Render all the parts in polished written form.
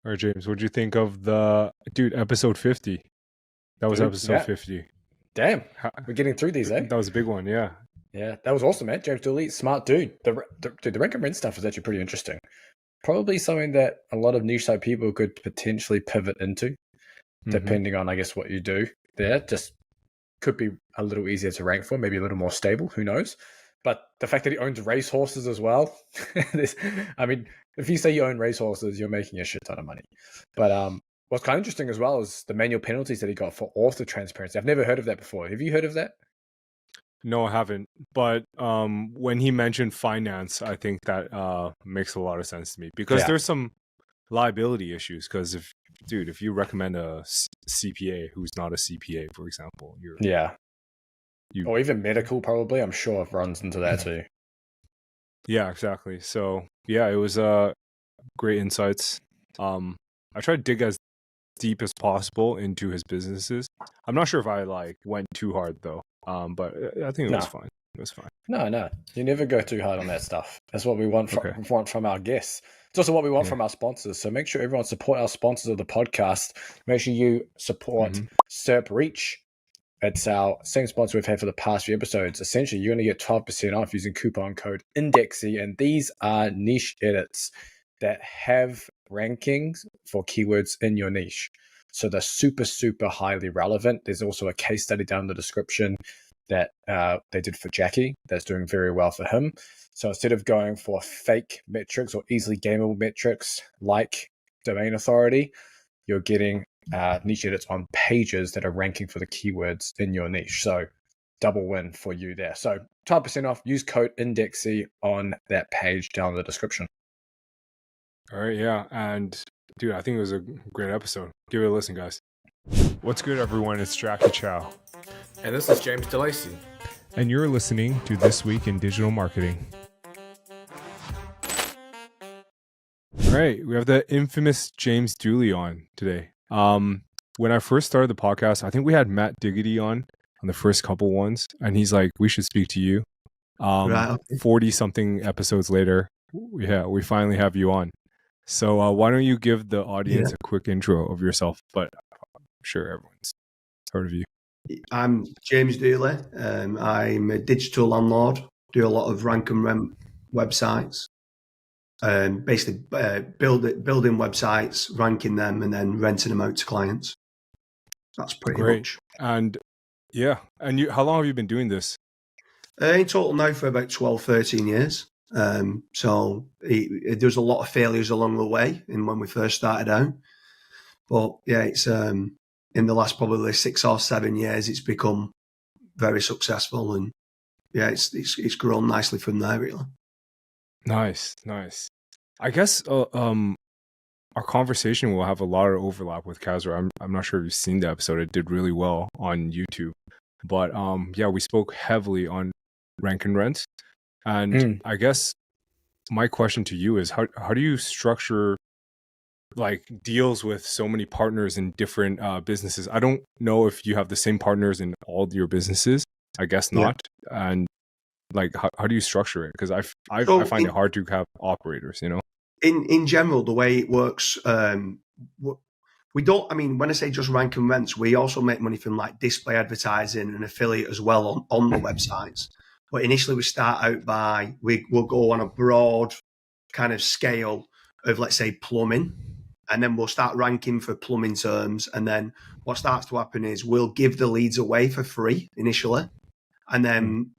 All right, James, what'd you think of episode 50? That was episode 50. Damn, we're getting through these, eh? That was a big one, yeah. Yeah, that was awesome, man. James Dooley, smart dude. The rank and rent stuff is actually pretty interesting. Probably something that a lot of niche site people could potentially pivot into, depending on, I guess, what you do there. Just could be a little easier to rank for, maybe a little more stable, who knows? But the fact that he owns racehorses as well, I mean, if you say you own racehorses, you're making a shit ton of money. But what's kind of interesting as well is the manual penalties that he got for author transparency. I've never heard of that before. Have you heard of that? No, I haven't. But when he mentioned finance, I think that makes a lot of sense to me because there's some liability issues. Because if you recommend a CPA who's not a CPA, for example, or even medical, probably, I'm sure it runs into that too. Yeah, exactly. So yeah, it was great insights. I tried to dig as deep as possible into his businesses. I'm not sure if I went too hard though. But I think it was fine. It was fine. No, you never go too hard on that stuff. That's what we want from our guests. It's also what we want from our sponsors. So make sure everyone support our sponsors of the podcast. Make sure you support SERP Reach. It's our same sponsor we've had for the past few episodes. Essentially, you're going to get 12% off using coupon code Indexsy. And these are niche edits that have rankings for keywords in your niche. So they're super, super highly relevant. There's also a case study down in the description that they did for Jackie that's doing very well for him. So instead of going for fake metrics or easily gameable metrics like domain authority, you're getting niche edits on pages that are ranking for the keywords in your niche. So double win for you there. So 12% off, use code Indexsy on that page down in the description. All right, yeah. And dude, I think it was a great episode. Give it a listen, guys. What's good, everyone? It's Jackie Chow. And this is James Dooley. And you're listening to This Week in Digital Marketing. All right, we have the infamous James Dooley on today. When I first started the podcast, I think we had Matt Diggity on the first couple ones, and he's like, we should speak to you. 40-something episodes later, we finally have you on. So why don't you give the audience a quick intro of yourself? But I'm sure everyone's heard of you. I'm James Dooley. I'm a digital landlord, do a lot of rank and rent websites. Basically building websites, ranking them, and then renting them out to clients. That's pretty much. And and how long have you been doing this? In total now for about 12, 13 years. So there's a lot of failures along the way in when we first started out. But yeah, it's in the last probably 6 or 7 years, it's become very successful, and yeah, it's grown nicely from there, really. Nice. I guess our conversation will have a lot of overlap with Kazra. I'm not sure if you've seen the episode. It did really well on YouTube. But we spoke heavily on rank and rent. And I guess my question to you is how do you structure deals with so many partners in different businesses? I don't know if you have the same partners in all your businesses. I guess not. Yeah. And how do you structure it? Because I find it hard to have operators, you know? In general, the way it works, we don't, when I say just rank and rents, we also make money from display advertising and affiliate as well on the websites. But initially we start out we'll go on a broad kind of scale of, let's say, plumbing, and then we'll start ranking for plumbing terms. And then what starts to happen is we'll give the leads away for free initially. And then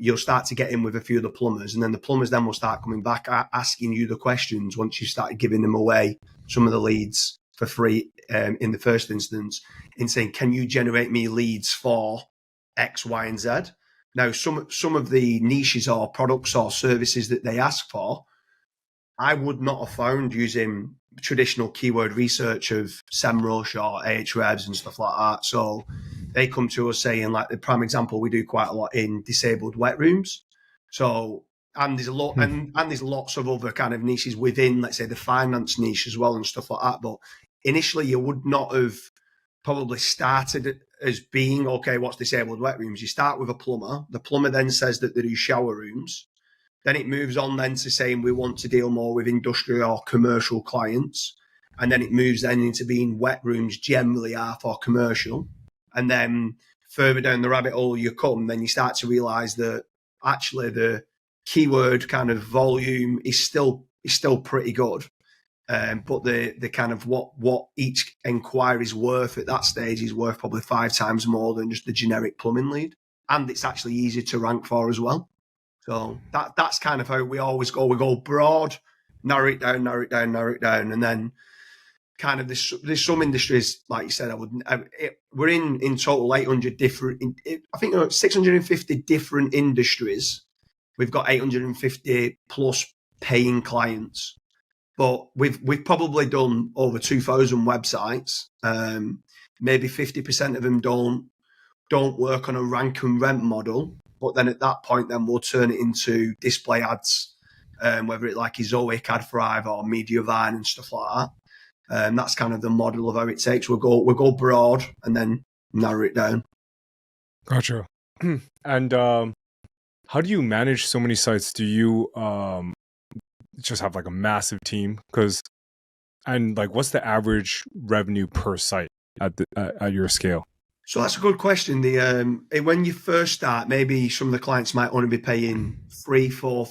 you'll start to get in with a few of the plumbers, and then the plumbers then will start coming back asking you the questions once you started giving them away some of the leads for free in the first instance, in saying, can you generate me leads for X, Y, and Z? Now, some of the niches or products or services that they ask for, I would not have found using traditional keyword research of SEMrush or Ahrefs and stuff like that. So they come to us saying, the prime example, we do quite a lot in disabled wet rooms. So, and there's a lot, and there's lots of other kind of niches within, let's say, the finance niche as well and stuff like that. But initially, you would not have probably started as being, okay, what's disabled wet rooms? You start with a plumber. The plumber then says that they do shower rooms. Then it moves on then to saying we want to deal more with industrial or commercial clients. and then it moves then into being wet rooms generally are for commercial. And then further down the rabbit hole you come, then you start to realise that actually the keyword kind of volume is still pretty good. But the kind of what each inquiry is worth at that stage is worth probably 5 times more than just the generic plumbing lead. And it's actually easier to rank for as well. So that's kind of how we always go. We go broad, narrow it down. And then kind of there's some industries, like you said, we're in total 800 different, I think 650 different industries. We've got 850 plus paying clients. But we've probably done over 2,000 websites. Maybe 50% of them don't work on a rank and rent model. But then at that point, then we'll turn it into display ads, whether it like Ezoic, AdThrive, or Mediavine and stuff like that. That's kind of the model of how it takes. We'll go broad and then narrow it down. Gotcha. And how do you manage so many sites? Do you just have like a massive team? And like, what's the average revenue per site at your scale? So that's a good question. When you first start, maybe some of the clients might only be paying £300, £400,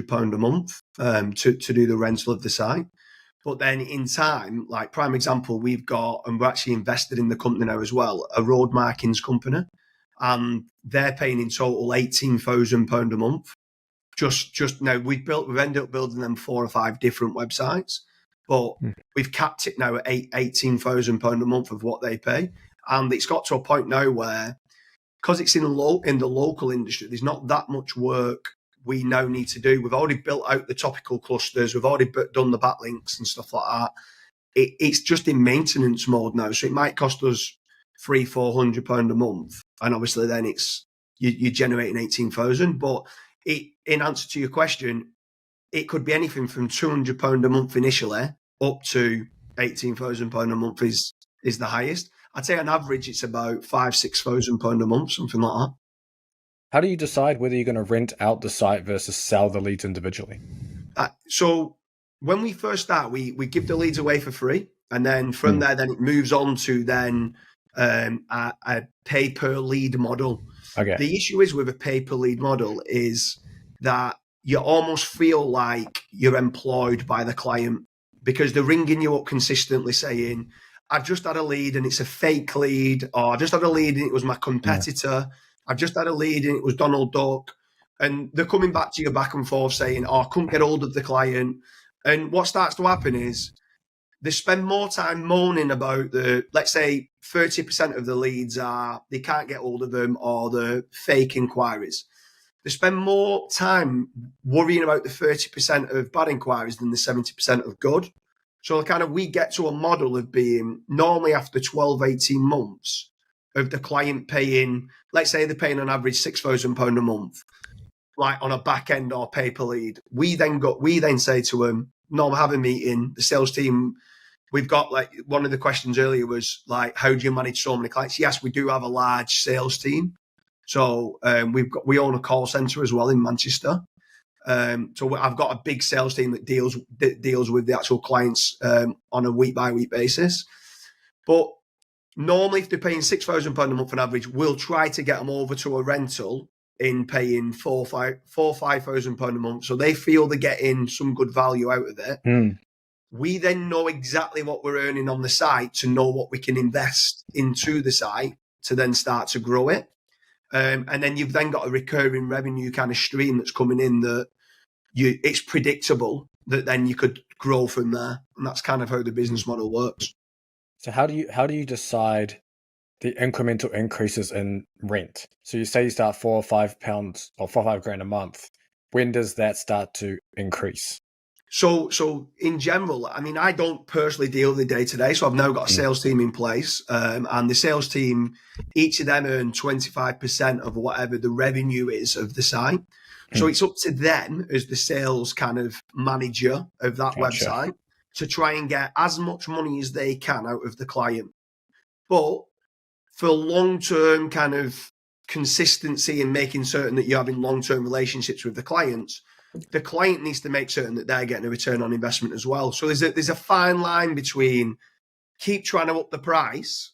£500 a month to do the rental of the site. But then in time, like prime example, we've got, and we're actually invested in the company now as well, a road markings company, and they're paying in total £18,000 a month. Just now, we've ended up building them 4 or 5 different websites, but we've capped it now at £18,000 a month of what they pay. And it's got to a point now where, because it's in the local industry, there's not that much work we now need to do. We've already built out the topical clusters. We've already done the backlinks and stuff like that. It's just in maintenance mode now. So it might cost us £300-400 a month. And obviously then you're generating 18,000. But in answer to your question, it could be anything from £200 a month initially up to £18,000 a month is the highest. I'd say on average it's about £5,000-6,000 a month, something like that. How do you decide whether you're going to rent out the site versus sell the leads individually? So when we first start, we give the leads away for free, and then from there, then it moves on to then a pay per lead model. Okay. The issue is with a pay per lead model is that you almost feel like you're employed by the client because they're ringing you up consistently saying, I've just had a lead and it's a fake lead, or I've just had a lead and it was my competitor. Yeah. I've just had a lead and it was Donald Duck. And they're coming back to you back and forth saying, I couldn't get hold of the client. And what starts to happen is they spend more time moaning about let's say 30% of the leads they can't get hold of them, or the fake inquiries. They spend more time worrying about the 30% of bad inquiries than the 70% of good. So we get to a model of being normally after 12, 18 months of the client paying, let's say they're paying on average £6,000 a month, like on a back end or pay per lead. We then say to them, no, we'll have a meeting. The sales team, we've got, like, one of the questions earlier was like, how do you manage so many clients? Yes, we do have a large sales team. So we own a call center as well in Manchester. So I've got a big sales team that deals with the actual clients on a week by week basis. But normally, if they're paying £6,000 a month on average, we'll try to get them over to a rental in paying £5,000 a month, so they feel they're getting some good value out of it. We then know exactly what we're earning on the site to know what we can invest into the site to then start to grow it. And then you've then got a recurring revenue kind of stream that's coming in that it's predictable, that then you could grow from there. And that's kind of how the business model works. So how do you decide the incremental increases in rent? So you say you start £4 or £5 or £4-5 a month. When does that start to increase? So in general, I mean, I don't personally deal with the day-to-day, so I've now got a sales team in place, and the sales team, each of them earn 25% of whatever the revenue is of the site. So it's up to them as the sales kind of manager of that website to try and get as much money as they can out of the client. But for long-term kind of consistency and making certain that you're having long-term relationships with the clients, the client needs to make certain that they're getting a return on investment as well. So there's a fine line between keep trying to up the price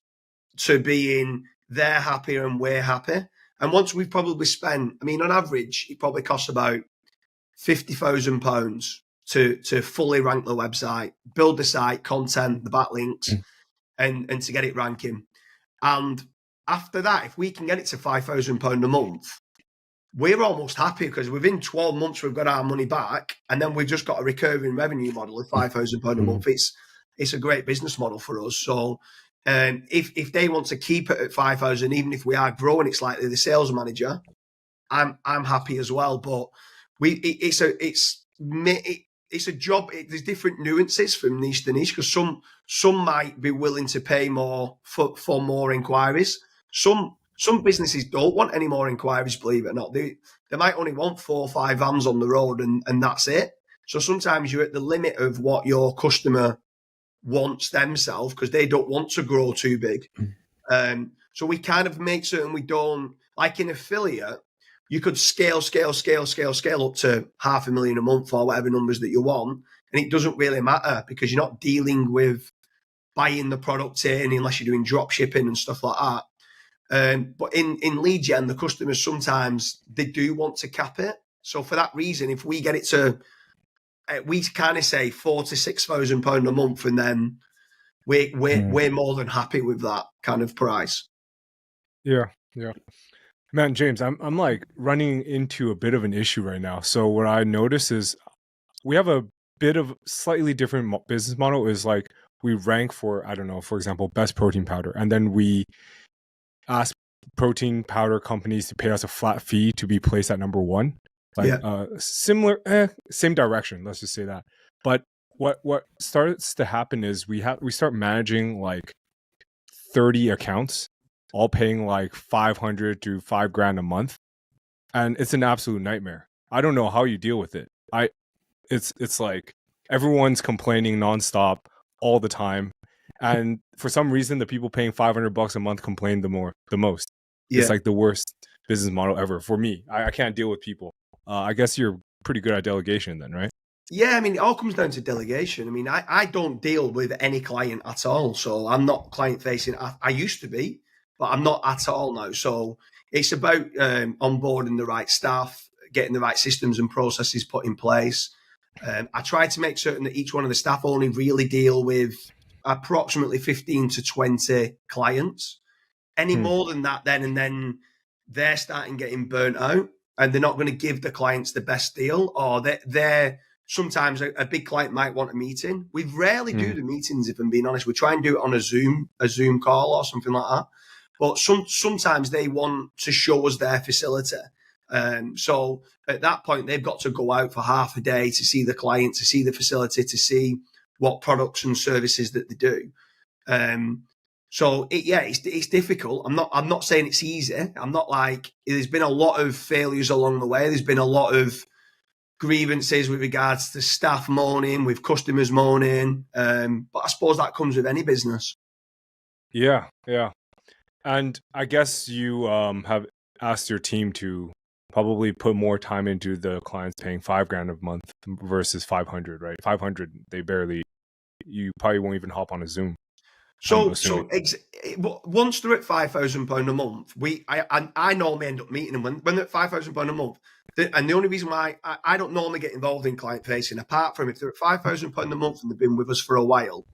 to being they're happier and we're happy. And once we've probably spent, I mean, on average, it probably costs about £50,000 to fully rank the website, build the site, content, the backlinks, and to get it ranking. And after that, if we can get it to £5,000 a month, we're almost happy because within 12 months, we've got our money back. And then we've just got a recurring revenue model of £5,000 a month. It's a great business model for us. So if they want to keep it at 5,000, even if we are growing it slightly, the sales manager, I'm happy as well. But it's a job. There's different nuances from niche to niche because some might be willing to pay more for more inquiries. Some businesses don't want any more inquiries, believe it or not. They might only want 4 or 5 vans on the road and that's it. So sometimes you're at the limit of what your customer wants themselves because they don't want to grow too big. So we kind of make certain we don't, like in affiliate, you could scale up to 500,000 a month or whatever numbers that you want. And it doesn't really matter because you're not dealing with buying the product in unless you're doing drop shipping and stuff like that. But in lead gen, the customers sometimes they do want to cap it. So for that reason, if we get it to, we kind of say £4,000 to £6,000 a month, and then we're more than happy with that kind of price. Yeah. Man, James, I'm like running into a bit of an issue right now. So what I notice is we have a bit of slightly different business model. Is like we rank for, I don't know, for example, best protein powder, and then we ask protein powder companies to pay us a flat fee to be placed at number 1. Like similar, same direction. Let's just say that. But what starts to happen is we start managing like 30 accounts, all paying like 500 to $5,000 a month, and it's an absolute nightmare. I don't know how you deal with it. It's like everyone's complaining nonstop all the time, and for some reason, the people paying $500 a month complain the most. Yeah. It's like the worst business model ever for me. I can't deal with people. I guess you're pretty good at delegation then, right? Yeah, I mean, it all comes down to delegation. I mean, I don't deal with any client at all. So I'm not client facing. I used to be, but I'm not at all now. So it's about onboarding the right staff, getting the right systems and processes put in place. I try to make certain that each one of the staff only really deal with approximately 15 to 20 clients. Any more than that, then they're starting getting burnt out. And they're not going to give the clients the best deal, or they're sometimes a big client might want a meeting. We rarely do the meetings, if I'm being honest. We try and do it on a Zoom call or something like that. But sometimes they want to show us their facility. So at that point, they've got to go out for half a day to see the client, to see the facility, to see what products and services that they do. So it's difficult. I'm not saying it's easy. I'm not like, there's been a lot of failures along the way. There's been a lot of grievances with regards to staff moaning, with customers moaning. But I suppose that comes with any business. Yeah. And I guess you have asked your team to probably put more time into the clients paying $5,000 a month versus 500, right? 500, you probably won't even hop on a Zoom. So once they're at £5,000 a month, I normally end up meeting them when they're at £5,000 a month. And the only reason why I don't normally get involved in client facing, apart from if they're at £5,000 a month and they've been with us for a while,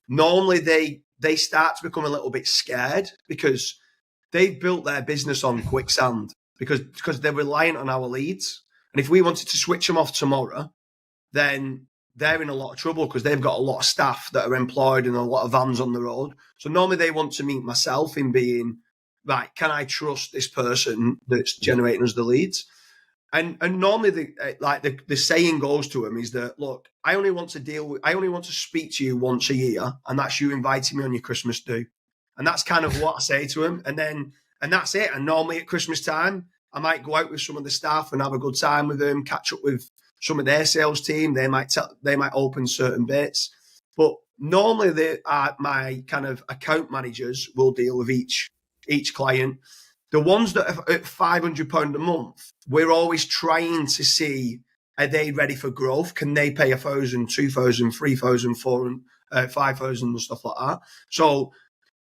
normally they start to become a little bit scared because they've built their business on quicksand because they're reliant on our leads. And if we wanted to switch them off tomorrow, then they're in a lot of trouble because they've got a lot of staff that are employed and a lot of vans on the road. So normally they want to meet myself in being, right, can I trust this person that's generating us the leads? And normally the saying goes to them is that, look, I only want to speak to you once a year, and that's you inviting me on your Christmas do. And that's kind of what I say to them. And that's it. And normally at Christmas time, I might go out with some of the staff and have a good time with them, catch up with some of their sales team. They might open certain bits, but normally my kind of account managers will deal with each client. The ones that are at £500 a month, we're always trying to see are they ready for growth? Can they pay 1,000, 2,000, 3,000, 4,000, 5,000 and stuff like that? So,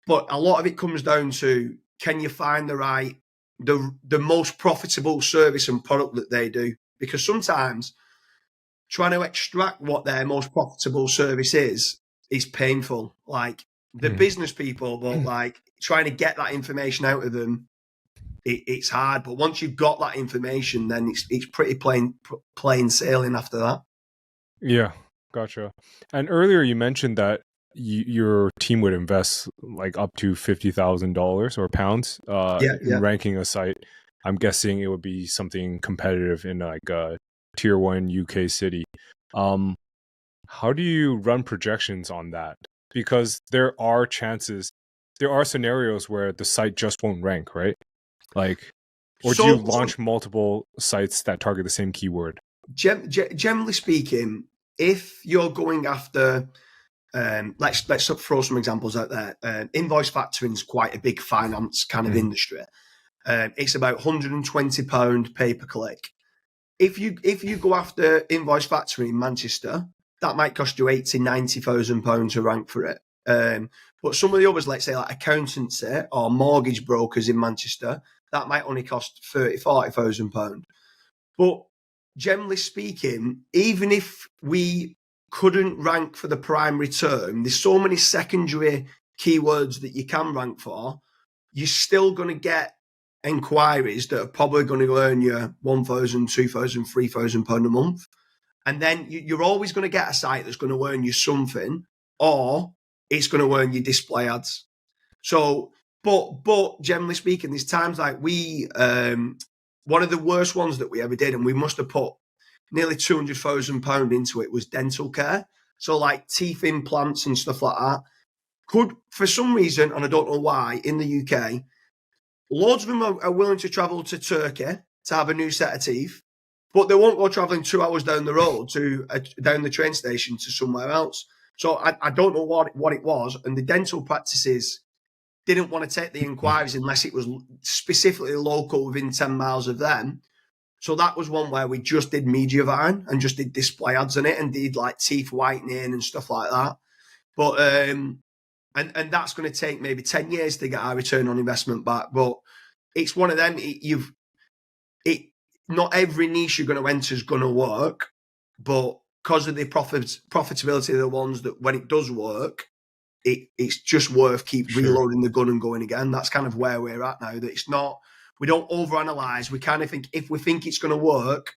but a lot of it comes down to, can you find the most profitable service and product that they do? Because sometimes trying to extract what their most profitable service is painful. Like the business people, but like trying to get that information out of them, it's hard. But once you've got that information, then it's pretty plain sailing after that. Yeah, gotcha. And earlier you mentioned that your team would invest like up to $50,000 or pounds in ranking a site. I'm guessing it would be something competitive in like a tier 1 UK city. How do you run projections on that? Because there are scenarios where the site just won't rank, right? Like, or do you launch multiple sites that target the same keyword? Generally speaking, if you're going after, let's throw some examples out there. Invoice factoring is quite a big finance kind of industry. It's about £120 pay per click. If you go after invoice factoring in Manchester, that might cost you 80,000, 90,000 pounds to rank for it. But some of the others, let's say like accountancy or mortgage brokers in Manchester, that might only cost 30,000, 40,000 pounds. But generally speaking, even if we couldn't rank for the primary term, there's so many secondary keywords that you can rank for, you're still going to get inquiries that are probably going to earn you 1,000, 2,000, 3,000 pounds a month. And then you're always going to get a site that's going to earn you something, or it's going to earn you display ads. So, but generally speaking, there's times like one of the worst ones that we ever did, and we must have put nearly £200,000 into it, was dental care. So like teeth implants and stuff like that. For some reason, and I don't know why, in the UK, loads of them are willing to travel to Turkey to have a new set of teeth, but they won't go travelling 2 hours down the road down the train station to somewhere else. So I don't know what it was, and the dental practices didn't want to take the inquiries unless it was specifically local within 10 miles of them. So that was one where we just did media buying and just did display ads on it and did like teeth whitening and stuff like that. But and that's going to take maybe 10 years to get our return on investment back. But it's one of them. Not every niche you're going to enter is going to work, but because of the profitability of the ones that when it does work, it's just worth reloading the gun and going again. That's kind of where we're at now. That it's not, we don't overanalyze. We kind of think if we think it's going to work,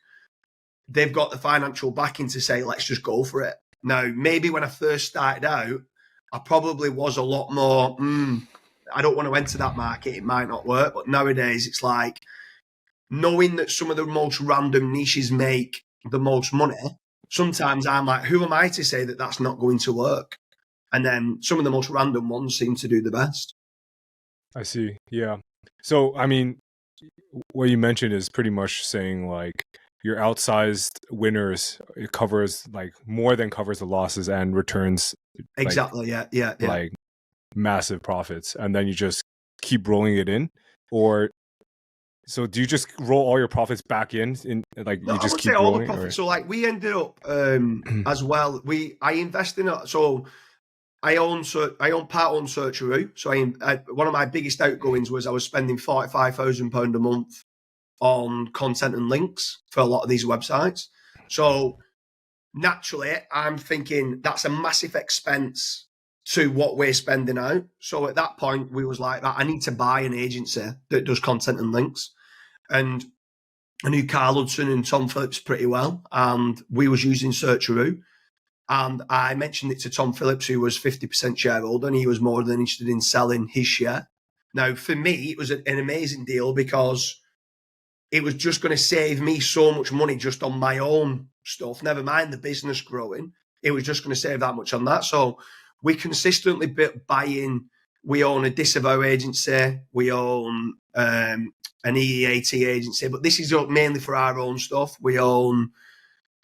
they've got the financial backing to say, let's just go for it. Now, maybe when I first started out, I probably was a lot more, I don't want to enter that market. It might not work. But nowadays it's like knowing that some of the most random niches make the most money. Sometimes I'm like, who am I to say that that's not going to work? And then some of the most random ones seem to do the best. I see. Yeah. So, I mean, what you mentioned is pretty much saying like your outsized winners, it covers like more than covers the losses and returns. Exactly. Like, yeah. Like massive profits. And then you just keep rolling it in, or so do you just roll all your profits back in like you just keep rolling? All the profits. So like we ended up as well. I invest in it. So I own part-owned Searcheroo. So one of my biggest outgoings was I was spending £45,000 a month on content and links for a lot of these websites. So naturally, I'm thinking that's a massive expense to what we're spending out. So at that point, we was like, I need to buy an agency that does content and links. And I knew Carl Hudson and Tom Phillips pretty well, and we was using Searcheroo. And I mentioned it to Tom Phillips, who was 50% shareholder, and he was more than interested in selling his share. Now, for me, it was an amazing deal because it was just going to save me so much money just on my own stuff, never mind the business growing. It was just going to save that much on that. So we consistently buy in. We own a disavow agency. We own an EEAT agency, but this is mainly for our own stuff. We own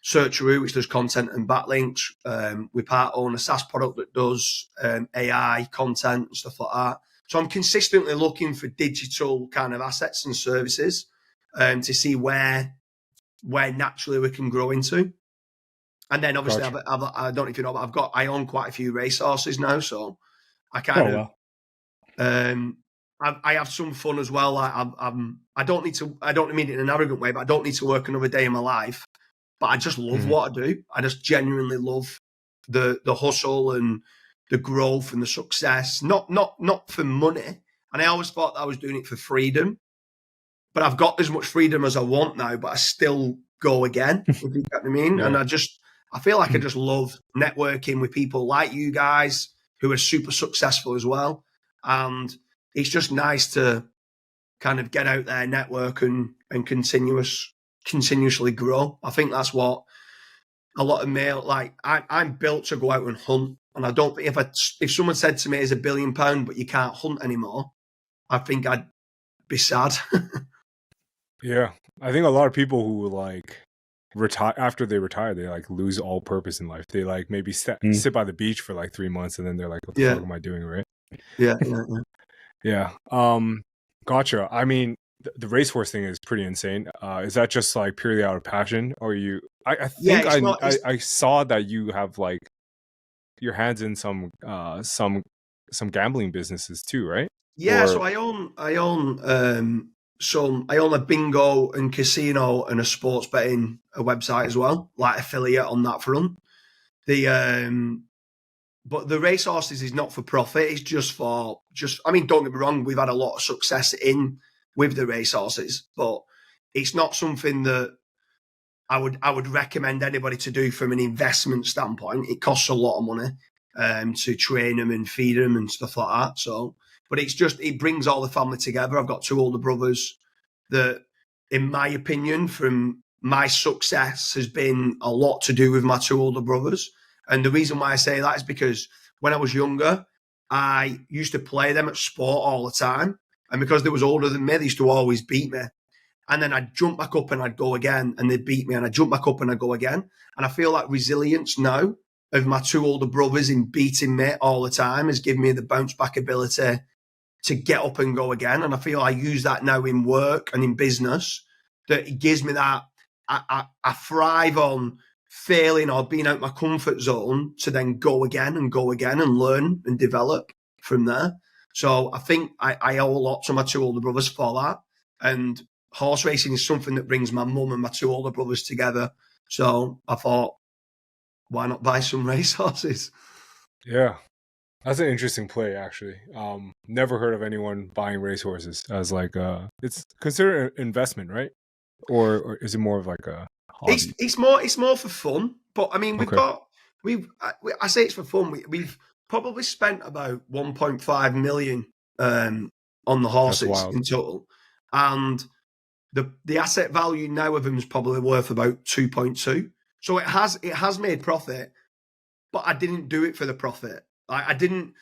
Searcheroo, which does content and backlinks. We part own a SaaS product that does AI content and stuff like that. So I'm consistently looking for digital kind of assets and services to see where where naturally we can grow into. And then obviously, Gotcha. I don't know if you know, but I own quite a few racehorses now, so I kind of, I have some fun as well. I don't mean it in an arrogant way, but I don't need to work another day in my life. But I just love what I do. I just genuinely love the hustle and the growth and the success. Not for money. And I always thought that I was doing it for freedom. But I've got as much freedom as I want now, but I still go again, if you get what I mean. Yeah. And I feel like I just love networking with people like you guys who are super successful as well. And it's just nice to kind of get out there, network and continuously grow. I think that's what a lot of male, like I'm built to go out and hunt. And I don't think if someone said to me, "It's £1 billion, but you can't hunt anymore," I think I'd be sad. Yeah. I think a lot of people who like retire after they retire, they like lose all purpose in life. They like maybe sit by the beach for like 3 months and then they're like, what the fuck am I doing, right? Yeah. Gotcha. I mean, the racehorse thing is pretty insane. Is that just like purely out of passion, or you? I think I saw that you have like your hands in some gambling businesses too, right? Yeah. So I own a bingo and casino and a sports betting website as well, like affiliate on that front. But the racehorses is not for profit. It's just I mean, don't get me wrong, we've had a lot of success with the racehorses, but it's not something that I would recommend anybody to do from an investment standpoint. It costs a lot of money to train them and feed them and stuff like that. So, but it brings all the family together. I've got 2 older brothers that, in my opinion, from my success has been a lot to do with my 2 older brothers. And the reason why I say that is because when I was younger, I used to play them at sport all the time. And because they was older than me, they used to always beat me. And then I'd jump back up and I'd go again, and they'd beat me, and I'd jump back up and I'd go again. And I feel like resilience now of my 2 older brothers in beating me all the time has given me the bounce back ability to get up and go again. And I feel I use that now in work and in business, that it gives me that I thrive on failing or being out my comfort zone to then go again and learn and develop from there. So I think I owe a lot to my 2 older brothers for that. And horse racing is something that brings my mum and my 2 older brothers together. So I thought, why not buy some racehorses? Yeah. That's an interesting play, actually. Never heard of anyone buying racehorses as like it's considered an investment, right? Or is it more of like a hobby? It's more for fun. But I mean, I say it's for fun. We've probably spent about 1.5 million on the horses in total, and the asset value now of them is probably worth about 2.2. So it has made profit, but I didn't do it for the profit. I'm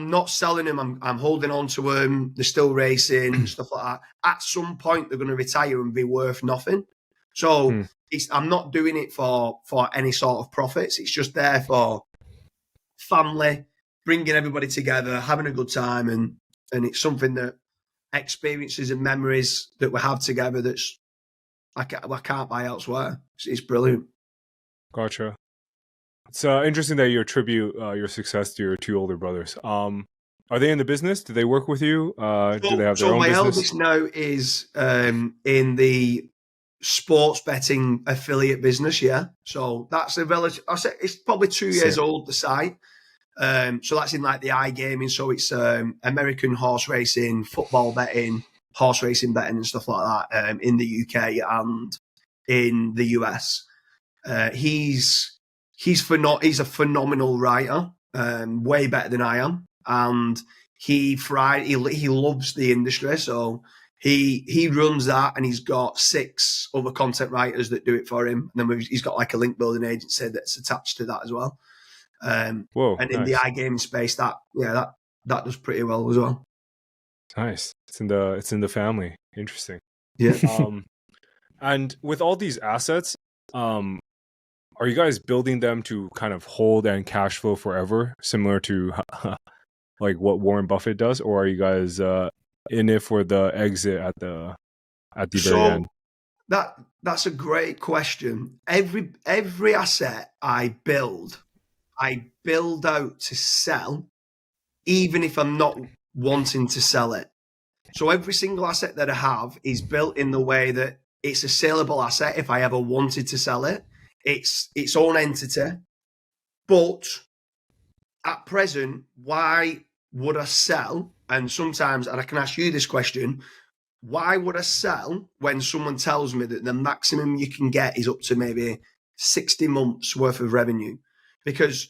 not selling them. I'm holding on to them. They're still racing, stuff like that. At some point, they're going to retire and be worth nothing. So I'm not doing it for any sort of profits. It's just there for family, bringing everybody together, having a good time, and it's something that experiences and memories that we have together that's I can't buy elsewhere. It's brilliant. Gotcha. It's interesting that you attribute your success to your 2 older brothers. Are they in the business? Do they work with you? Do they have their own business? So my eldest now is in the sports betting affiliate business. Yeah. So that's a relative. I say it's probably 2 years old, the site. So that's in like the iGaming. So it's American horse racing, football betting, horse racing betting and stuff like that in the UK and in the US. He's a phenomenal writer, way better than I am, and he loves the industry. So he runs that, and he's got 6 other content writers that do it for him. And then he's got like a link building agency that's attached to that as well. And in the iGaming space, that does pretty well as well. Nice. It's in the family. Interesting. Yeah. And with all these assets, are you guys building them to kind of hold and cash flow forever, similar to like what Warren Buffett does, or are you guys in it for the exit at the very end? That's a great question. Every asset I build out to sell, even if I'm not wanting to sell it. So every single asset that I have is built in the way that it's a saleable asset if I ever wanted to sell it. It's its own entity. But at present, why would I sell? And sometimes, and I can ask you this question, why would I sell when someone tells me that the maximum you can get is up to maybe 60 months worth of revenue? Because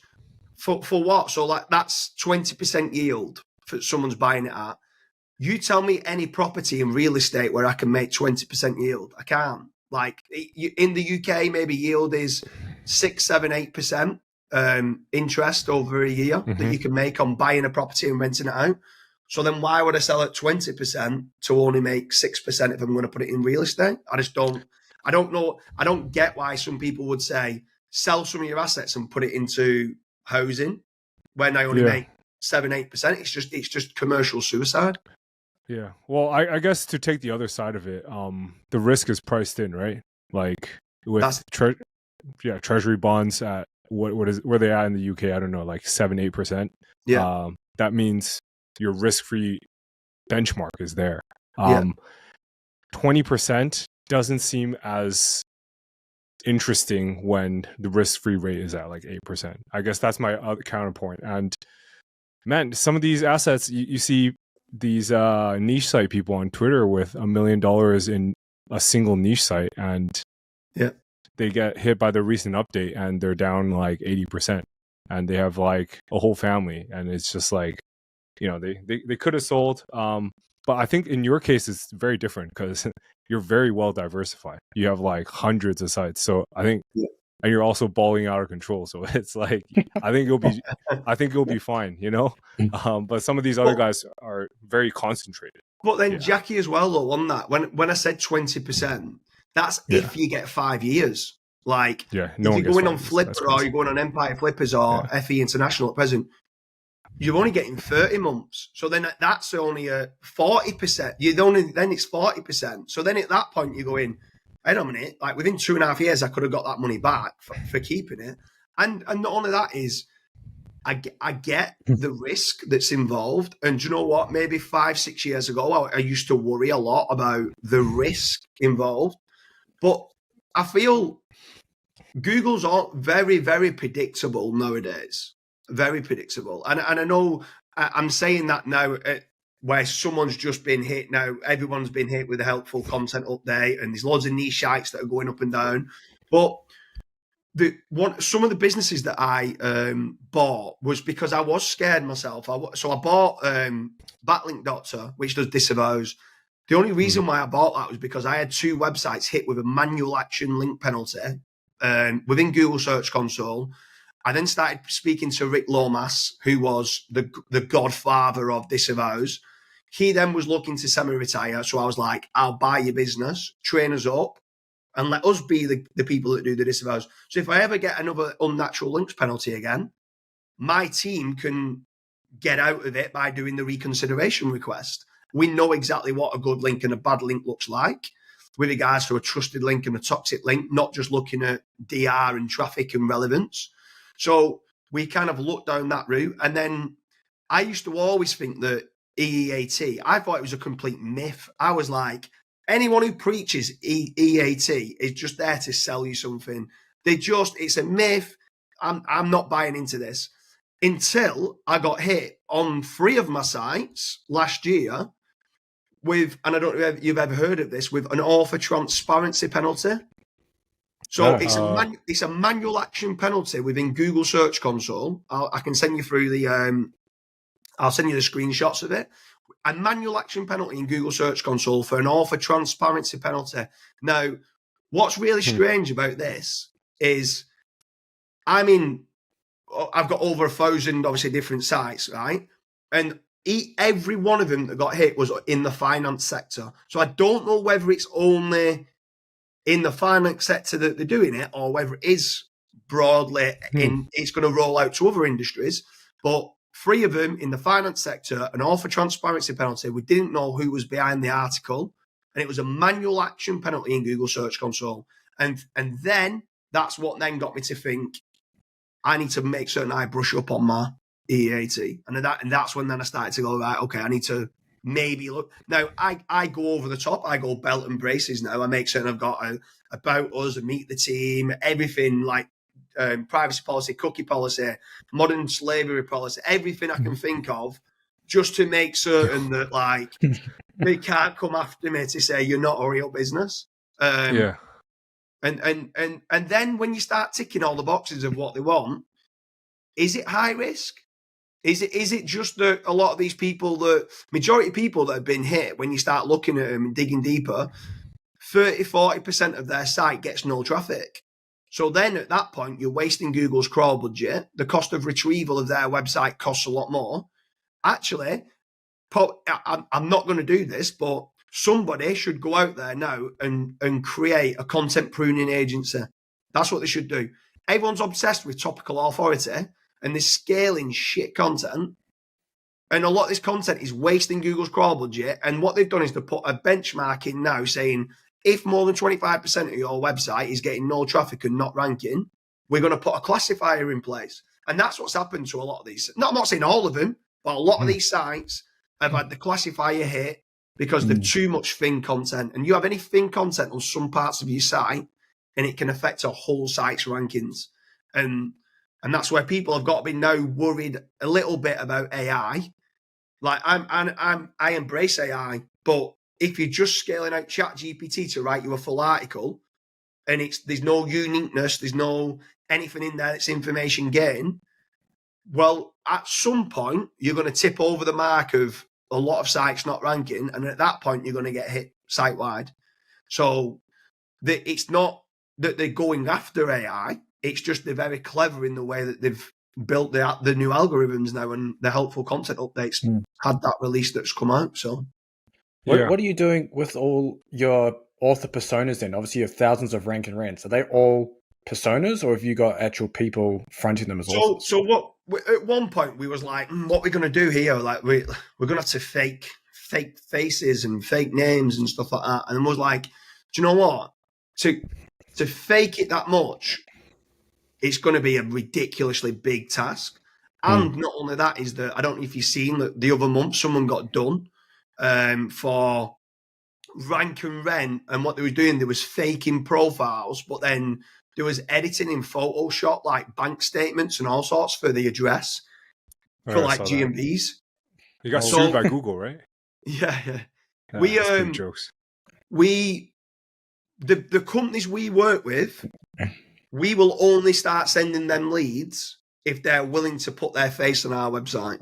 for what? So like that's 20% yield for someone's buying it at. You tell me any property in real estate where I can make 20% yield. I can't. Like in the UK, maybe yield is 6, 7, 8% interest over a year that you can make on buying a property and renting it out. So then why would I sell at 20% to only make 6% if I'm going to put it in real estate? I don't know. I don't get why some people would say sell some of your assets and put it into housing when I only make 7, 8%. It's just commercial suicide. Yeah. Well, I guess to take the other side of it, the risk is priced in, right? Like with treasury bonds at what is where they at in the UK? I don't know, like 7, 8%. Yeah. That means your risk-free benchmark is there. 20% doesn't seem as interesting when the risk-free rate is at like 8%. I guess that's my other counterpoint. And man, some of these assets, you see these niche site people on Twitter with $1 million in a single niche site, and they get hit by the recent update and they're down like 80%, and they have like a whole family, and it's just like, you know, they could have sold. But I think in your case, it's very different because you're very well diversified. You have like hundreds of sites. So I think, and you're also balling out of control. So it's like, I think you'll be fine, you know? But some of these other guys are very concentrated. But then Jackie as well, though, on that, when I said 20%, that's if you get 5 years. Like, if you're going on Flipper or you're going on Empire Flippers or FE International at present, you're only getting 30 months. So then that's only a 40%. Then it's 40%. So then at that point you go in, wait a minute, like within 2.5 years, I could have got that money back for keeping it. And not only that is, I get the risk that's involved. And do you know what? Maybe 5, 6 years ago, I used to worry a lot about the risk involved. But I feel Google's all very, very predictable nowadays. Very predictable. And I know I'm saying that now where someone's just been hit. Now everyone's been hit with a helpful content update, and there's loads of niche sites that are going up and down. But some of the businesses that I bought was because I was scared myself. So I bought Backlink Doctor, which does disavows. The only reason why I bought that was because I had 2 websites hit with a manual action link penalty within Google Search Console. I then started speaking to Rick Lomas, who was the godfather of disavows. He then was looking to semi-retire. So I was like, I'll buy your business, train us up, and let us be the people that do the disavows. So if I ever get another unnatural links penalty again, my team can get out of it by doing the reconsideration request. We know exactly what a good link and a bad link looks like with regards to a trusted link and a toxic link, not just looking at DR and traffic and relevance. So we kind of looked down that route. And then I used to always think that EEAT, I thought it was a complete myth. I was like, anyone who preaches EEAT is just there to sell you something. It's a myth. I'm not buying into this. Until I got hit on 3 of my sites last year with, and I don't know if you've ever heard of this, with an author transparency penalty. So it's a manual action penalty within Google Search Console. I can send you through I'll send you the screenshots of it. A manual action penalty in Google Search Console for an author transparency penalty. Now, what's really strange about this is, I've got over 1,000, obviously, different sites, right? And every one of them that got hit was in the finance sector. So I don't know whether it's only in the finance sector that they're doing it, or whether it is broadly it's going to roll out to other industries. But 3 of them in the finance sector, an author transparency penalty. We didn't know who was behind the article. And it was a manual action penalty in Google Search Console. And then that's what then got me to think, I need to make certain I brush up on my EAT. And that's when then I started to go, right, okay, I need to maybe look. Now, I go over the top. I go belt and braces now. I make certain I've got about us, a meet the team, everything like privacy policy, cookie policy, modern slavery policy, everything I can think of, just to make certain that like they can't come after me to say you're not a real business. And then when you start ticking all the boxes of what they want, is it high risk? Is it just that a lot of these people, the majority of people that have been hit, when you start looking at them and digging deeper, 30-40% of their site gets no traffic. So then at that point, you're wasting Google's crawl budget. The cost of retrieval of their website costs a lot more. Actually, I'm not going to do this, but somebody should go out there now and create a content pruning agency. That's what they should do. Everyone's obsessed with topical authority and they're scaling shit content. And a lot of this content is wasting Google's crawl budget. And what they've done is to put a benchmark in now saying, if more than 25% of your website is getting no traffic and not ranking, we're going to put a classifier in place. And that's what's happened to a lot of these. No, I'm not saying all of them, but a lot of these sites have had the classifier hit because they've too much thin content. And you have any thin content on some parts of your site, and it can affect a whole site's rankings. And that's where people have got to be now worried a little bit about AI. Like I embrace AI, but if you're just scaling out ChatGPT to write you a full article, and there's no uniqueness, there's no anything in there that's information gain, well, at some point you're going to tip over the mark of a lot of sites not ranking, and at that point you're going to get hit site wide. So it's not that they're going after AI. It's just they're very clever in the way that they've built the new algorithms now, and the helpful content updates had that release that's come out. So, what are you doing with all your author personas then? Obviously, you have thousands of rank and rants. Are they all personas, or have you got actual people fronting them as well? So what? At one point, we was like, what we're going to do here? Like we're going to have to fake faces and fake names and stuff like that. And I was like, do you know what? To fake it that much, it's going to be a ridiculously big task. And not only that is that, I don't know if you've seen that the other month someone got done for rank and rent, and what they were doing, they was faking profiles, but then there was editing in Photoshop, like bank statements and all sorts for the address for like GMBs. You got sued by Google, right? Yeah. Jokes. The companies we work with, we will only start sending them leads if they're willing to put their face on our website.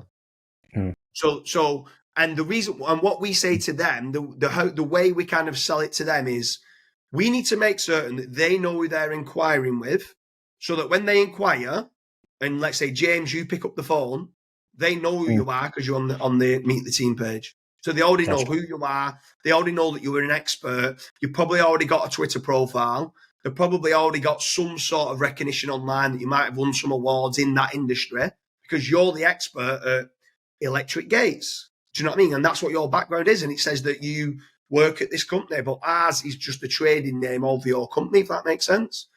So, and the reason, and what we say to them, the way we kind of sell it to them is, we need to make certain that they know who they're inquiring with, so that when they inquire, and let's say, James, you pick up the phone, they know who you are because you're on the Meet the Team page. So they already know who you are. They already know that you're an expert. You've probably already got a Twitter profile. They've probably already got some sort of recognition online that you might have won some awards in that industry because you're the expert at electric gates. Do you know what I mean? And that's what your background is. And it says that you work at this company, but ours is just a trading name of your company, if that makes sense.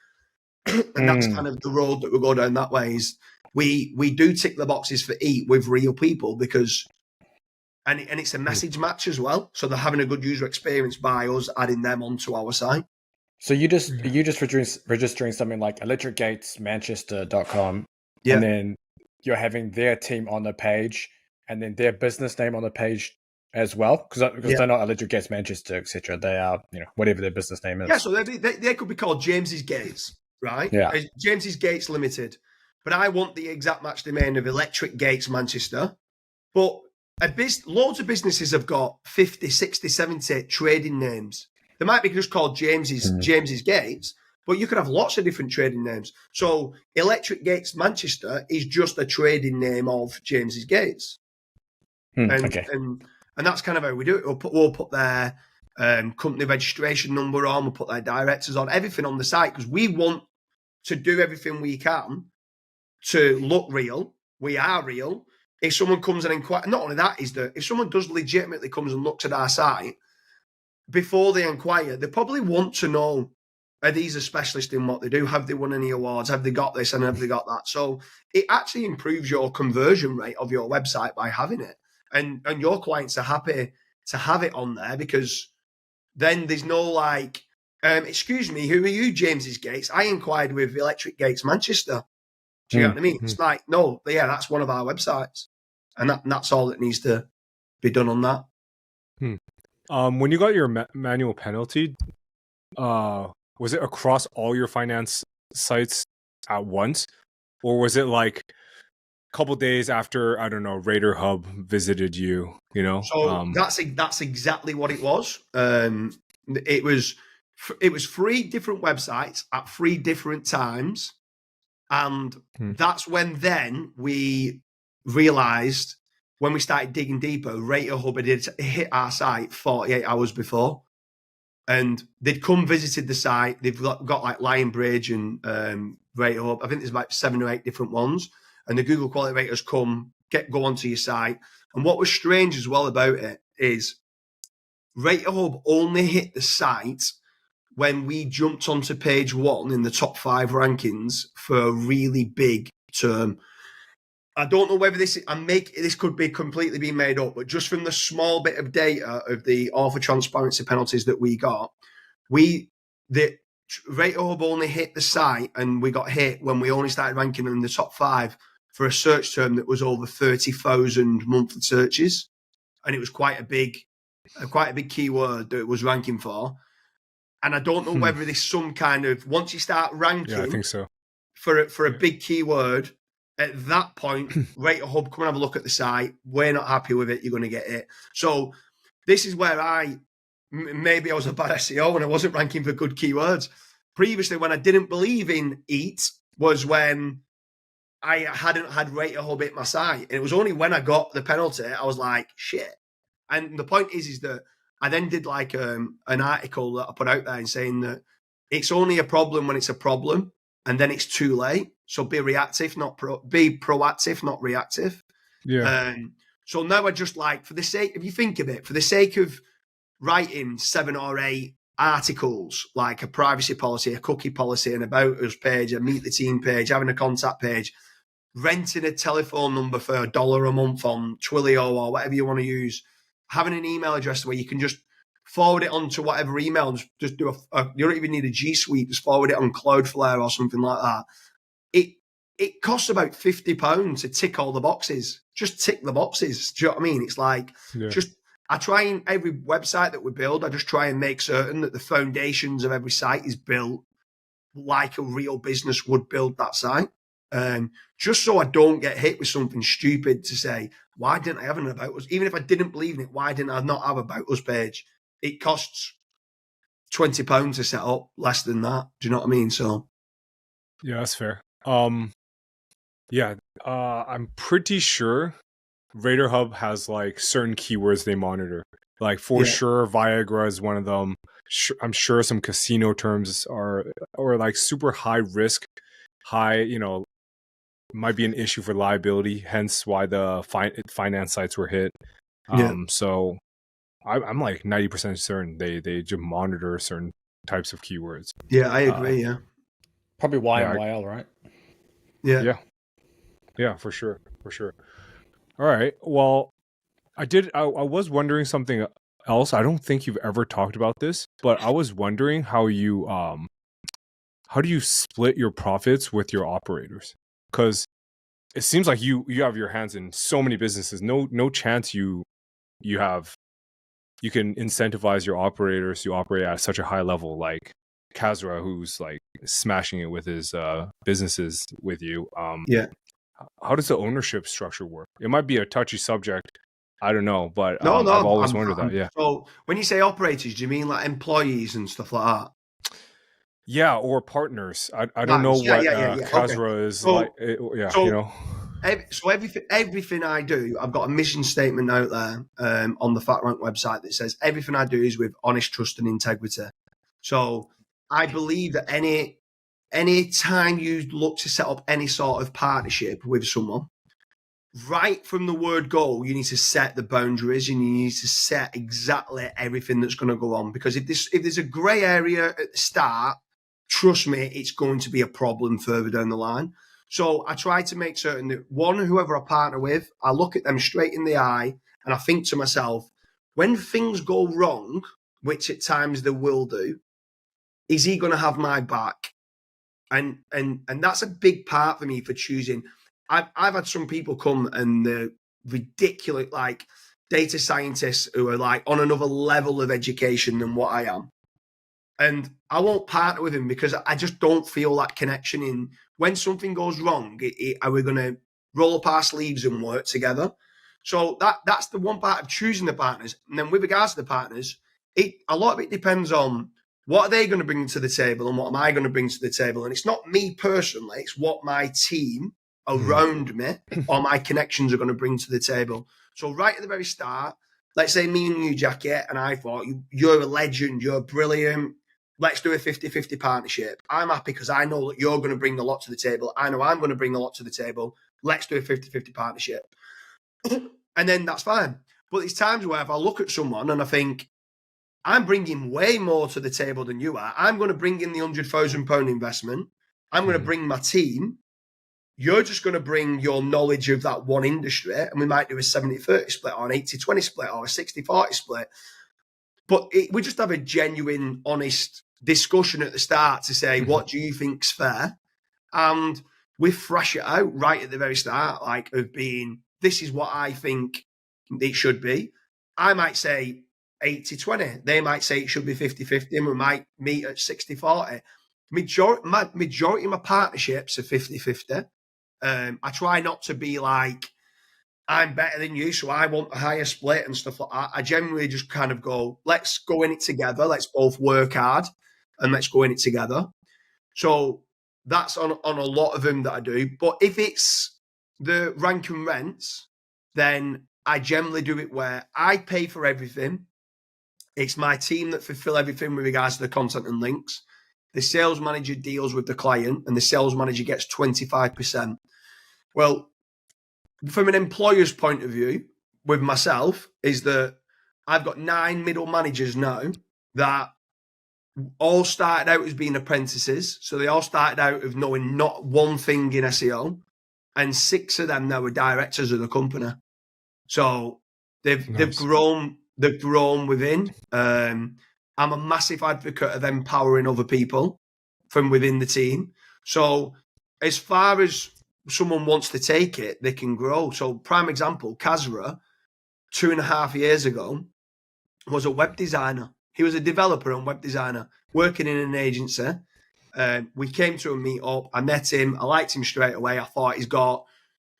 And that's kind of the road that we go down that way. Is we do tick the boxes for EAT with real people because, and it's a message match as well. So they're having a good user experience by us adding them onto our site. So you just registering something like electricgatesmanchester.com, and then you're having their team on the page, and then their business name on the page as well, because they're not Electric Gates Manchester, etc. They are, whatever their business name is. Yeah, so they could be called James's Gates, right? Yeah, James's Gates Limited. But I want the exact match domain of Electric Gates Manchester. But loads of businesses have got 50, 60, 70 trading names. They might be just called James's Gates, but you could have lots of different trading names. So Electric Gates Manchester is just a trading name of James's Gates. And that's kind of how we do it. We'll put their company registration number on, we'll put their directors on, everything on the site, because we want to do everything we can to look real. We are real. If someone comes and inquires, not only that, is that if someone does legitimately comes and looks at our site, before they inquire, they probably want to know, are these a specialist in what they do? Have they won any awards? Have they got this and have they got that? So it actually improves your conversion rate of your website by having it. And your clients are happy to have it on there, because then there's no like, excuse me, who are you, James's Gates? I inquired with Electric Gates Manchester. Do you know what I mean? It's like, no, yeah, that's one of our websites. And that's all that needs to be done on that. When you got your manual penalty, was it across all your finance sites at once? Or was it like a couple days after, I don't know, Raider Hub visited you, you know? So that's exactly what it was. It was 3 different websites at 3 different times. And that's when then we realized, when we started digging deeper, Rater Hub had hit our site 48 hours before. And they'd come visited the site. They've got like Lion Bridge and Rater Hub. I think there's like 7 or 8 different ones. And the Google quality raters go onto your site. And what was strange as well about it is Rater Hub only hit the site when we jumped onto page 1 in the top 5 rankings for a really big term. I don't know whether this could be completely being made up, but just from the small bit of data of the author transparency penalties that we got, the Rater Hub only hit the site, and we got hit when we only started ranking in the top 5 for a search term that was over 30,000 monthly searches, and it was quite a big keyword that it was ranking for. And I don't know whether there's some kind of, once you start ranking, I think so, for a big keyword, at that point, Rater Hub, come and have a look at the site. We're not happy with it. You're going to get it. So this is where maybe I was a bad SEO and I wasn't ranking for good keywords. Previously, when I didn't believe in EAT, was when I hadn't had Rater Hub hit my site. And it was only when I got the penalty, I was like, shit. And the point is that I then did like an article that I put out there and saying that it's only a problem when it's a problem, and then it's too late. So be reactive, be proactive, not reactive. Yeah. So now I just like, for the sake, if you think of it, for the sake of writing 7 or 8 articles, like a privacy policy, a cookie policy, an about us page, a meet the team page, having a contact page, renting a telephone number for $1 a month on Twilio or whatever you want to use, having an email address where you can just forward it on to whatever email, and just do you don't even need a G Suite, just forward it on Cloudflare or something like that. It costs about £50 to tick all the boxes. Just tick the boxes. Do you know what I mean? It's like, I try, in every website that we build, I just try and make certain that the foundations of every site is built like a real business would build that site. Just so I don't get hit with something stupid to say, why didn't I have an About Us? Even if I didn't believe in it, why didn't I not have About Us page? It costs £20 to set up, less than that. Do you know what I mean? So, yeah, that's fair. I'm pretty sure Raider Hub has like certain keywords they monitor. Like for sure, Viagra is one of them. I'm sure some casino terms or like super high risk, might be an issue for liability. Hence why the finance sites were hit. So I'm like 90% certain they just monitor certain types of keywords. Yeah, I agree. Probably YMYL, right? Yeah, for sure. All right. Well, I was wondering something else. I don't think you've ever talked about this, but I was wondering how do you split your profits with your operators? Because it seems like you have your hands in so many businesses. No chance you can incentivize your operators to operate at such a high level, like Kazra, who's like smashing it with his businesses with you. How does the ownership structure work? It might be a touchy subject. I don't know, but I've always wondered that. Yeah. So when you say operators, do you mean like employees and stuff like that? Yeah, or partners. I don't know what Kazra is like. So everything I do, I've got a mission statement out there on the FatRank website that says everything I do is with honest trust and integrity. So I believe that any time you look to set up any sort of partnership with someone, right from the word go, you need to set the boundaries and you need to set exactly everything that's going to go on. Because if there's a grey area at the start, trust me, it's going to be a problem further down the line. So I try to make certain that whoever I partner with, I look at them straight in the eye and I think to myself, when things go wrong, which at times they will do, is he going to have my back? And that's a big part for me for choosing. I've had some people come and they're ridiculous, like data scientists who are like on another level of education than what I am. And I won't partner with him because I just don't feel that connection in when something goes wrong, are we going to roll up our sleeves and work together? So that's the one part of choosing the partners. And then with regards to the partners, a lot of it depends on what are they going to bring to the table and what am I going to bring to the table. And it's not me personally, it's what my team around me or my connections are going to bring to the table. So right at the very start, let's say me and you, Jackie, and I thought, you're a legend, you're brilliant, let's do a 50-50 partnership. I'm happy because I know that you're going to bring a lot to the table. I know I'm going to bring a lot to the table. Let's do a 50-50 partnership. And then that's fine. But there's times where if I look at someone and I think, I'm bringing way more to the table than you are. I'm going to bring in the £100,000 investment. I'm going to bring my team. You're just going to bring your knowledge of that one industry, and we might do a 70-30 split or an 80-20 split or a 60-40 split. But we just have a genuine, honest discussion at the start to say, what do you think's fair? And we thrash it out right at the very start, like of being, this is what I think it should be. I might say 80-20. They might say it should be 50-50, and we might meet at 60-40. Majority of my partnerships are 50-50. I try not to be like, I'm better than you, so I want a higher split and stuff like that. I generally just kind of go, let's go in it together. Let's both work hard and let's go in it together. So that's on a lot of them that I do. But if it's the rank and rents, then I generally do it where I pay for everything. It's my team that fulfill everything with regards to the content and links. The sales manager deals with the client and the sales manager gets 25%. Well, from an employer's point of view, with myself, is that I've got 9 middle managers now that all started out as being apprentices. So they all started out of knowing not one thing in SEO. And 6 of them now are directors of the company. So they've grown within. I'm a massive advocate of empowering other people from within the team. So as far as someone wants to take it, they can grow. So prime example, Kazra, 2.5 years ago, was a web designer. He was a developer and web designer working in an agency. We came to a meet up. I met him. I liked him straight away. I thought at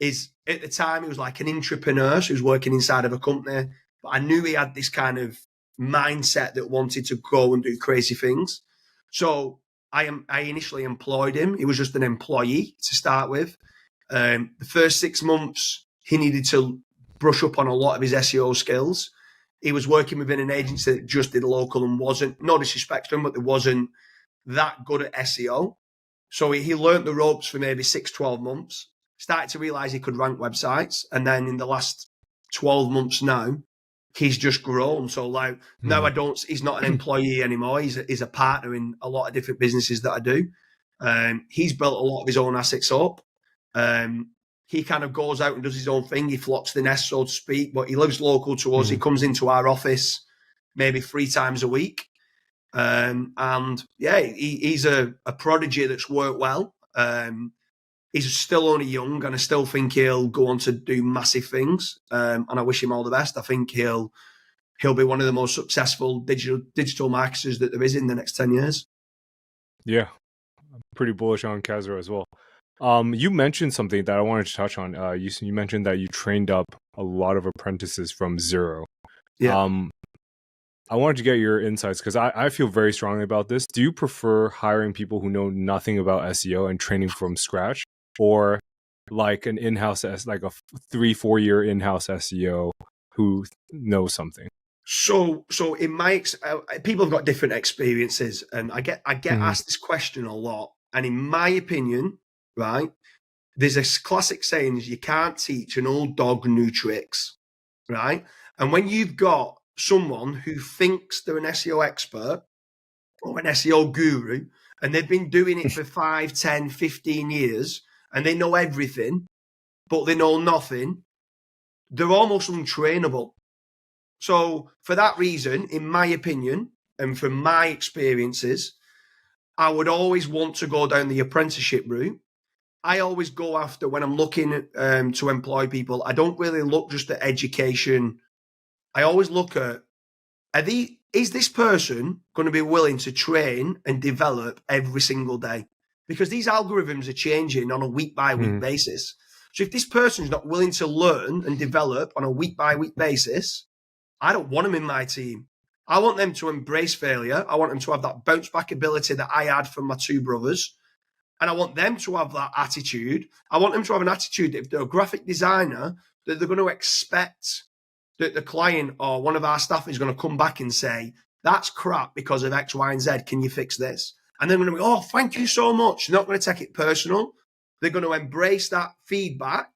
the time, he was like an entrepreneur. So he was working inside of a company. But I knew he had this kind of mindset that wanted to go and do crazy things. So I initially employed him. He was just an employee to start with. The first 6 months, he needed to brush up on a lot of his SEO skills. He was working within an agency that just did local and wasn't, no disrespect to him, but it wasn't that good at SEO. So he learned the ropes for maybe 6-12 months, started to realize he could rank websites. And then in the last 12 months now, he's just grown. So like now he's not an employee anymore. He's a partner in a lot of different businesses that I do. He's built a lot of his own assets up. He kind of goes out and does his own thing. He flocks the nest, so to speak, but he lives local to us. He comes into our office maybe 3 times a week. And yeah, he's a prodigy that's worked well. He's still only young, and I still think he'll go on to do massive things. And I wish him all the best. I think he'll be one of the most successful digital marketers that there is in the next 10 years. Yeah, I'm pretty bullish on Kazra as well. You mentioned something that I wanted to touch on. You mentioned that you trained up a lot of apprentices from zero. Yeah. I wanted to get your insights because I feel very strongly about this. Do you prefer hiring people who know nothing about SEO and training from scratch, or like an in-house, like a 3-4 year in-house SEO who knows something? So in my people have got different experiences, and I get asked this question a lot. And in my opinion, right, there's a classic saying is you can't teach an old dog new tricks, right? And when you've got someone who thinks they're an SEO expert or an SEO guru, and they've been doing it for 5, 10, 15 years, and they know everything, but they know nothing, they're almost untrainable. So for that reason, in my opinion, and from my experiences, I would always want to go down the apprenticeship route. I always go after, when I'm looking to employ people, I don't really look just at education. I always look at, is this person going to be willing to train and develop every single day? Because these algorithms are changing on a week-by-week basis. So if this person's not willing to learn and develop on a week-by-week basis, I don't want them in my team. I want them to embrace failure. I want them to have that bounce-back ability that I had from my two brothers. And I want them to have that attitude. I want them to have an attitude that if they're a graphic designer, that they're going to expect that the client or one of our staff is going to come back and say, that's crap because of X, Y, and Z. Can you fix this? And they're going to be, oh, thank you so much. They're not going to take it personal. They're going to embrace that feedback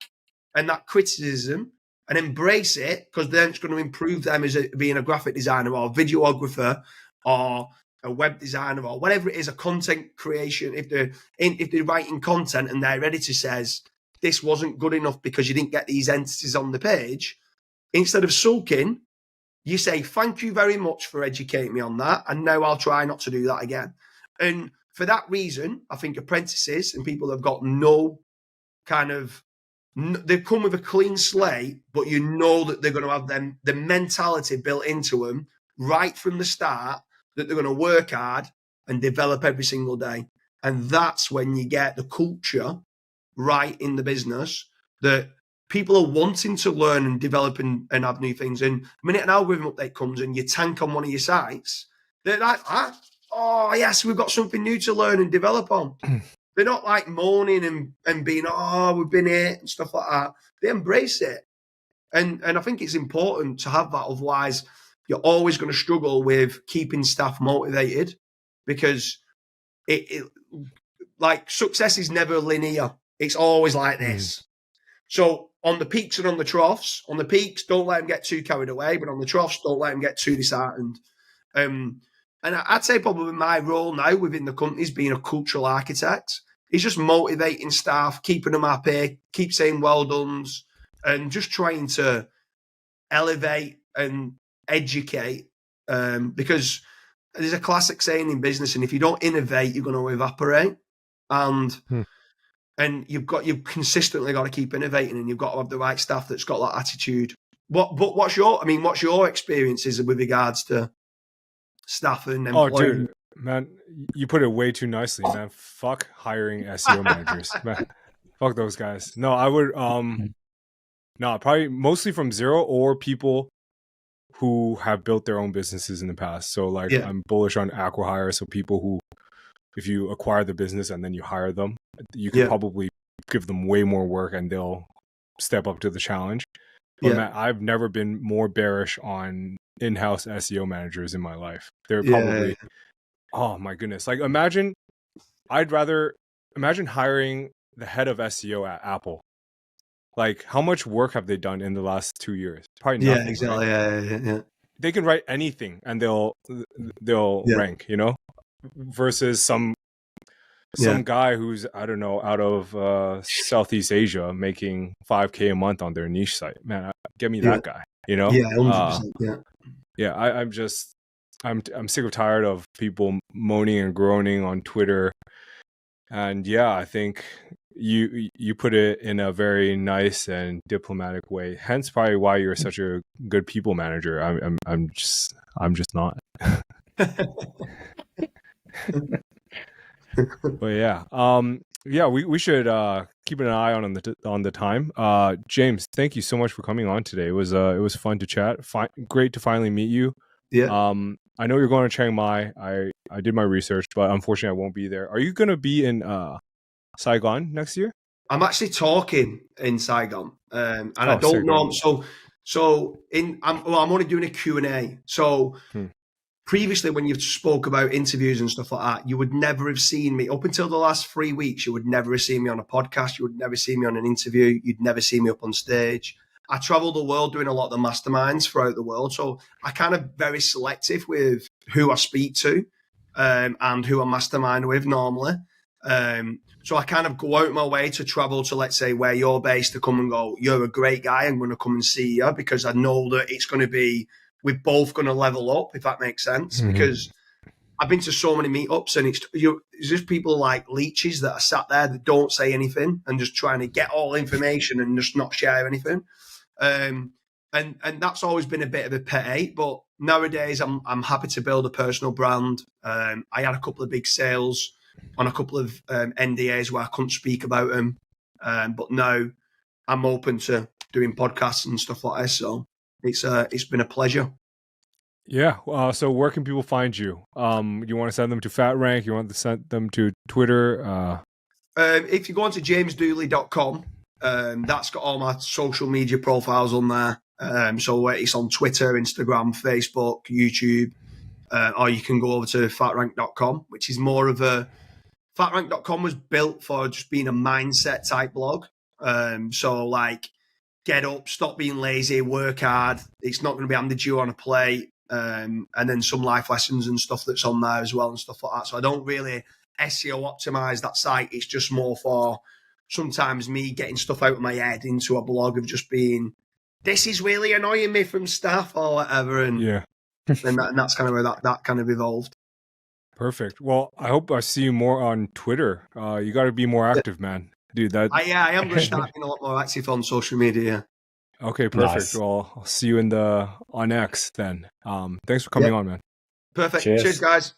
and that criticism and embrace it, because then it's going to improve them as being a graphic designer or a videographer or a web designer or whatever it is, a content creation. If they're writing content and their editor says, this wasn't good enough because you didn't get these entities on the page, instead of sulking, you say, thank you very much for educating me on that, and now I'll try not to do that again. And for that reason, I think apprentices and people have got they come with a clean slate, but you know that they're going to have the mentality built into them right from the start, that they're going to work hard and develop every single day. And that's when you get the culture right in the business, that people are wanting to learn and develop and have new things. And the minute an algorithm update comes and you tank on one of your sites, they're like, oh, yes, we've got something new to learn and develop on. They're not like moaning and being, oh, we've been here and stuff like that. They embrace it. And I think it's important to have that. Otherwise, you're always going to struggle with keeping staff motivated, because like success is never linear. It's always like this. So on the peaks and on the troughs, don't let them get too carried away, but on the troughs, don't let them get too disheartened. And I'd say probably my role now within the company is being a cultural architect. It's just motivating staff, keeping them happy, keep saying well done, and just trying to elevate and educate. Because there's a classic saying in business, and if you don't innovate, you're going to evaporate. And you've consistently got to keep innovating, and you've got to have the right staff that's got that attitude. What's your experiences with regards to staff and employment? Oh, dude, man, you put it way too nicely, man. Fuck hiring SEO managers, man. Fuck those guys. No, I would, probably mostly from zero, or people who have built their own businesses in the past. So like, I'm bullish on acqui-hire. So people who, if you acquire the business and then you hire them, you can probably give them way more work and they'll step up to the challenge. But man, I've never been more bearish on in-house SEO managers in my life. They're probably, oh my goodness. Like imagine hiring the head of SEO at Apple. Like how much work have they done in the last 2 years? Probably nothing. Yeah, exactly. Right? Yeah. They can write anything and they'll rank, versus some guy who's, I don't know, out of Southeast Asia making $5,000 a month on their niche site. Man, get me that guy, Yeah, 100%, I'm sick or tired of people moaning and groaning on Twitter. And I think you put it in a very nice and diplomatic way. Hence probably why you're such a good people manager. I'm just not. But we should keep an eye on the time. James, thank you so much for coming on today. It was fun to chat. Great to finally meet you. Yeah. I know you're going to Chiang Mai. I did my research, but unfortunately I won't be there. Are you going to be in Saigon next year? I'm actually talking in Saigon, and I don't know. So I'm only doing a Q&A. So previously when you've spoke about interviews and stuff like that, you would never have seen me up until the last 3 weeks. You would never have seen me on a podcast. You would never see me on an interview. You'd never see me up on stage. I travel the world doing a lot of the masterminds throughout the world. So I kind of very selective with who I speak to and who I mastermind with normally. So I kind of go out my way to travel to, let's say, where you're based to come and go, you're a great guy. I'm going to come and see you because I know that it's going to be, we're both going to level up, if that makes sense. Mm-hmm. Because I've been to so many meetups and it's just people like leeches that are sat there that don't say anything and just trying to get all information and just not share anything. And that's always been a bit of a pet hate, but nowadays I'm happy to build a personal brand. I had a couple of big sales on a couple of NDAs where I couldn't speak about them, but now I'm open to doing podcasts and stuff like this. So it's been a pleasure. Yeah. So where can people find you? You want to send them to FatRank? You want to send them to Twitter? If you go on to jamesdooley.com, that's got all my social media profiles on there. So it's on Twitter, Instagram, Facebook, YouTube, or you can go over to fatrank.com, which is more of a, fatrank.com was built for just being a mindset type blog. So like, get up, stop being lazy, work hard. It's not going to be handed you on a plate. And then some life lessons and stuff that's on there as well and stuff like that. So I don't really SEO optimize that site. It's just more for sometimes me getting stuff out of my head into a blog of just being, this is really annoying me from staff or whatever. And yeah, and that's kind of where that kind of evolved. Perfect. Well, I hope I see you more on Twitter. You got to be more active, man. Dude, I am going to start being a lot more active on social media. Okay, perfect. Nice. Well, I'll see you on X then. Thanks for coming on, man. Perfect. Cheers guys.